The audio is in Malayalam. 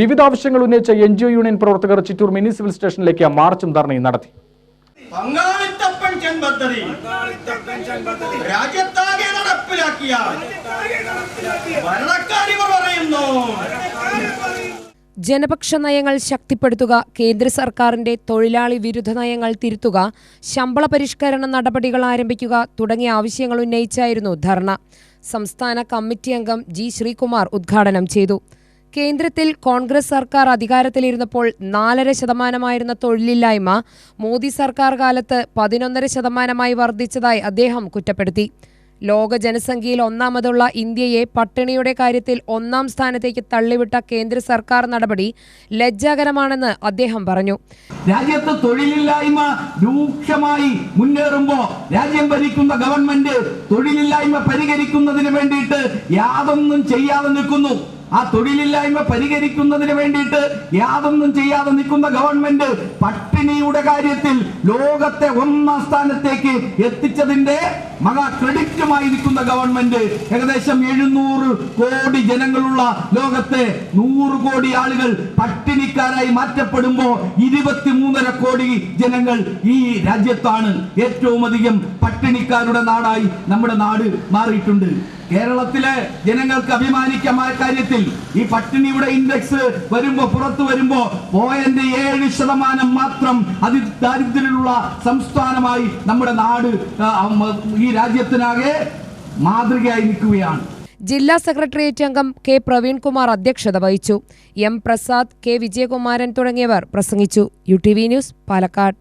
വിവിധ ആവശ്യങ്ങൾ ഉന്നയിച്ച NGO യൂണിയൻ പ്രവർത്തകർ ചിറ്റൂർ മിനി സിവിൽ സ്റ്റേഷനിലേക്ക് മാർച്ചും ധർണയും നടത്തി. ജനപക്ഷ നയങ്ങൾ ശക്തിപ്പെടുത്തുക, കേന്ദ്ര സർക്കാരിന്റെ തൊഴിലാളി വിരുദ്ധ നയങ്ങൾ തിരുത്തുക, ശമ്പള പരിഷ്കരണ നടപടികൾ ആരംഭിക്കുക തുടങ്ങിയ ആവശ്യങ്ങൾ ഉന്നയിച്ചായിരുന്നു ധർണ. സംസ്ഥാന കമ്മിറ്റി അംഗം G. ശ്രീകുമാർ ഉദ്ഘാടനം ചെയ്തു. കേന്ദ്രത്തിൽ കോൺഗ്രസ് സർക്കാർ അധികാരത്തിലിരുന്നപ്പോൾ 4.5% തൊഴിലില്ലായ്മ മോദി സർക്കാർ കാലത്ത് 11% വർദ്ധിച്ചതായി അദ്ദേഹം കുറ്റപ്പെടുത്തി. ലോക ജനസംഖ്യയിൽ ഒന്നാമതുള്ള ഇന്ത്യയെ പട്ടിണിയുടെ കാര്യത്തിൽ 1ാം സ്ഥാനത്തേക്ക് തള്ളിവിട്ട കേന്ദ്ര സർക്കാർ നടപടി ലജ്ജാകരമാണെന്ന് അദ്ദേഹം പറഞ്ഞു. രാജ്യത്ത് തൊഴിലില്ലായ്മ രൂക്ഷമായി മുന്നേറുമ്പോൾ രാജ്യം ഭരിക്കുന്ന ഗവൺമെന്റ് തൊഴിലില്ലായ്മ പരിഹരിക്കുന്നതിന് വേണ്ടിയിട്ട് യാതൊന്നും ചെയ്യാതെ നിൽക്കുന്നു. ആ തൊഴിലില്ലായ്മ പരിഹരിക്കുന്നതിന് വേണ്ടിയിട്ട് യാതൊന്നും ചെയ്യാതെ നിൽക്കുന്ന ഗവൺമെന്റ് പട്ടിണിയുടെ കാര്യത്തിൽ ലോകത്തെ 1ാം സ്ഥാനത്തേക്ക് എത്തിച്ചതിന്റെ മഹാ ക്രെഡിറ്റുമായി നിൽക്കുന്ന ഗവൺമെന്റ് ഏകദേശം 700 കോടി ജനങ്ങളുള്ള ലോകത്തെ 100 കോടി ആളുകൾ പട്ടിണിക്കാരായി മാറ്റപ്പെടുമ്പോൾ 23.5 കോടി ജനങ്ങൾ ഈ രാജ്യത്താണ്. ഏറ്റവും അധികം പട്ടിണിക്കാരുടെ നാടായി നമ്മുടെ നാട് മാറിയിട്ടുണ്ട്. കേരളത്തിലെ ജനങ്ങൾക്ക് അഭിമാനിക്കാമായ കാര്യത്തിൽ ഈ പട്ടിണിയുടെ ഇൻഡെക്സ് പുറത്തു വരുമ്പോ 0.7% മാത്രം അതിദാരിദ്ര്യമുള്ള സംസ്ഥാനമായി നമ്മുടെ നാട് ഈ രാജ്യത്തിനാകെ മാതൃകയായി നിൽക്കുകയാണ്. ജില്ലാ സെക്രട്ടേറിയറ്റ് അംഗം K. പ്രവീൺകുമാർ അധ്യക്ഷത വഹിച്ചു. M. പ്രസാദ്, K. വിജയകുമാരൻ തുടങ്ങിയവർ പ്രസംഗിച്ചു. UTV news, Palakkad.